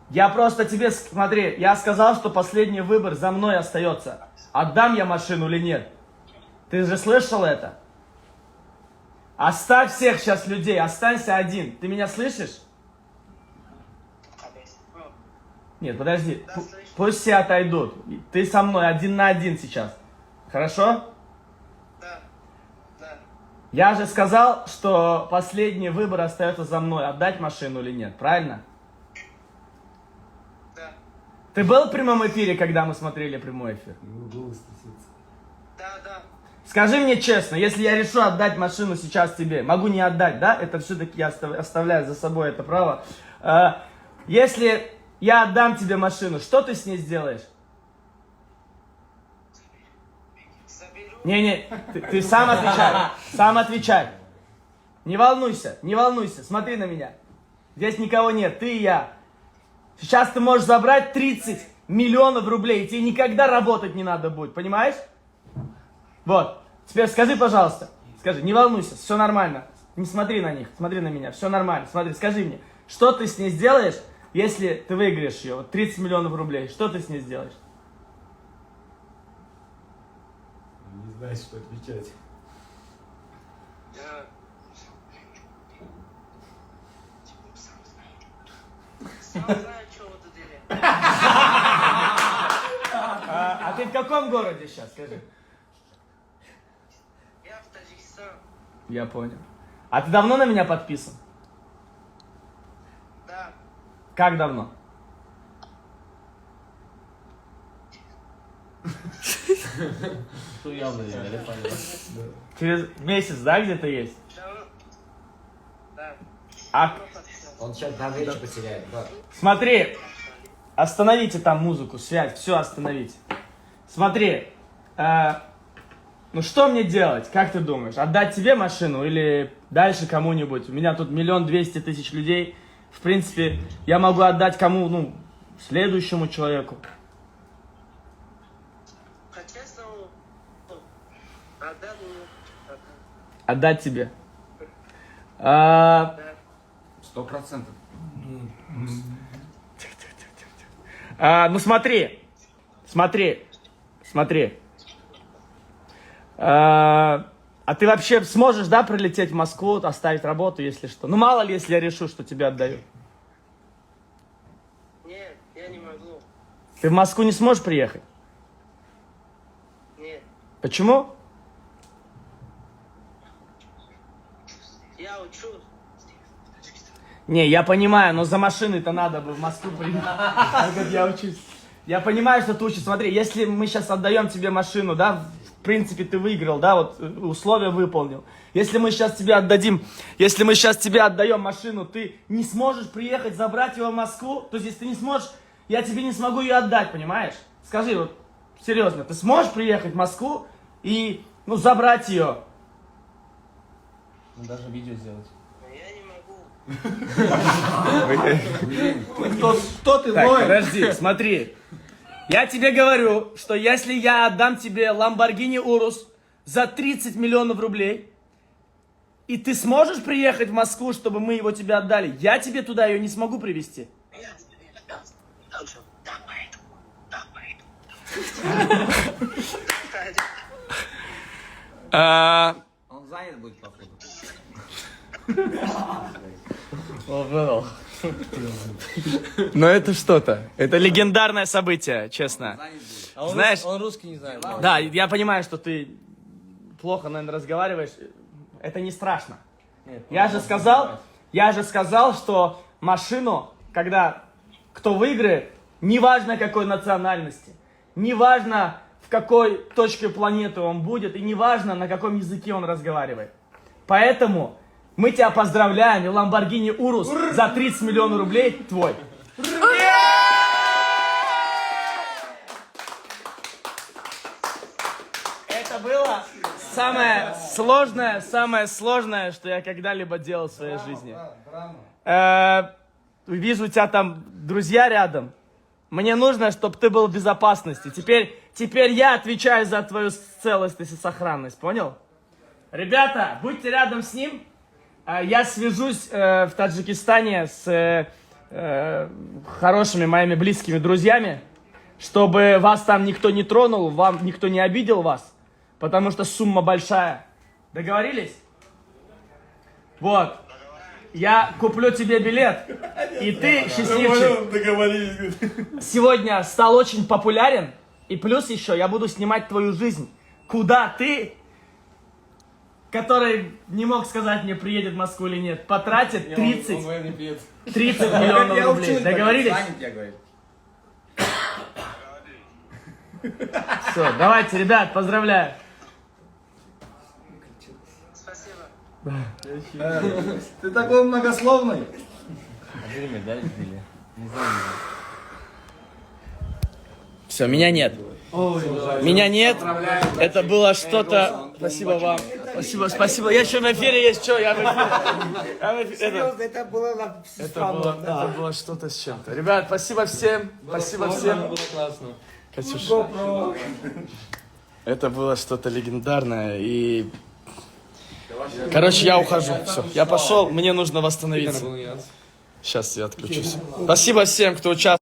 Я просто тебе, смотри, я сказал, что последний выбор за мной остается. Отдам я машину или нет? Ты же слышал это? Оставь всех сейчас людей, останься один. Ты меня слышишь? Нет, подожди. Пусть все отойдут. Ты со мной один на один сейчас. Хорошо? Да. Да. Я же сказал, что последний выбор остается за мной. Отдать машину или нет, правильно? Да. Ты был в прямом эфире, когда мы смотрели прямой эфир? Да, да. Скажи мне честно, если я решу отдать машину сейчас тебе, могу не отдать, да? Это все-таки я оставляю за собой это право. Если я отдам тебе машину, что ты с ней сделаешь? Заберу. Не-не, ты сам отвечай, сам отвечай. Не волнуйся, смотри на меня. Здесь никого нет, ты и я. Сейчас ты можешь забрать 30 миллионов рублей, и тебе никогда работать не надо будет, понимаешь? Вот, теперь скажи, пожалуйста, скажи, не волнуйся, все нормально. Не смотри на них, смотри на меня, все нормально. Смотри, скажи мне, что ты с ней сделаешь, если ты выиграешь ее, вот 30 миллионов рублей, что ты с ней сделаешь? Не знаю, что отвечать. Я... Сам знаю, что в это деле. А ты в каком городе сейчас, скажи? Я в Таджикистан. Я понял. А ты давно на меня подписан? Да. Как давно? Что явно я не понял. Через месяц, да, где-то есть? Давно. Да. А, Давно подписал. Он сейчас до речи потеряет, да. смотри, остановите там музыку, связь, все остановите. Смотри, ну что мне делать, как ты думаешь? Отдать тебе машину или дальше кому-нибудь? У меня тут 1 200 000 людей. В принципе, я могу отдать кому, ну, следующему человеку. По-честному, отдам ему. Отдать тебе. 100%. Ну смотри. А ты вообще сможешь, да, прилететь в Москву, оставить работу, если что? Ну мало ли, если я решу, что тебе отдаю. Нет, я не могу. Ты в Москву не сможешь приехать? Нет. Почему? Я учусь. Не, я понимаю, но за машиной-то надо бы в Москву приехать. А как я учусь? Я понимаю, что ты учишься. Смотри, если мы сейчас отдаем тебе машину, да, в принципе, ты выиграл, да, вот условия выполнил. Если мы сейчас тебе отдаем машину, ты не сможешь приехать, забрать его в Москву, то есть если ты не сможешь, я тебе не смогу ее отдать, понимаешь? Скажи, вот, серьезно, ты сможешь приехать в Москву и, ну, забрать ее? Ну, даже видео сделать. Но я не могу. Кто ты, так, подожди, смотри. Я тебе говорю, что если я отдам тебе Lamborghini Urus за 30 миллионов рублей, и ты сможешь приехать в Москву, чтобы мы его тебе отдали, я тебе туда ее не смогу привезти. Он занят будет, походу. Но это что-то. Это легендарное событие, честно. А он, Знаешь, он русский не знает. да, я понимаю, что ты плохо, наверное, разговариваешь. Это не страшно. Нет, Я же сказал, что машину, когда кто выиграет, неважно какой национальности, неважно в какой точке планеты он будет, и неважно на каком языке он разговаривает. Поэтому мы тебя поздравляем, и Lamborghini Urus за 30 миллионов рублей твой. Это было самое сложное, что я когда-либо делал в своей жизни. Вижу, у тебя там друзья рядом. Мне нужно, чтобы ты был в безопасности. Теперь я отвечаю за твою целостность и сохранность, понял? Ребята, будьте рядом с ним. Я свяжусь в Таджикистане с хорошими моими близкими друзьями, чтобы вас там никто не тронул, вам никто не обидел вас, потому что сумма большая. Договорились? Вот. Я куплю тебе билет, и ты, счастливчик, Договорились. сегодня стал очень популярен, и плюс еще я буду снимать твою жизнь. Куда ты, который не мог сказать мне, приедет в Москву или нет, потратит 30 миллионов рублей. Договорились? Я говорю. Все, давайте, ребят, поздравляю. Спасибо. Ты такой многословный. А вы медаль сбили? Не знаю. Все, меня нет. Меня нет. Это было что-то. Спасибо вам. Спасибо. Я еще в эфире есть, что? Я в эфире. Это было Это было что-то с чем-то. Ребят, спасибо всем. Спасибо всем. Было классно. Катюша. Это было что-то легендарное. И... Короче, я ухожу. Все. Я пошел, мне нужно восстановиться. Сейчас я отключусь. Спасибо всем, кто участвовал.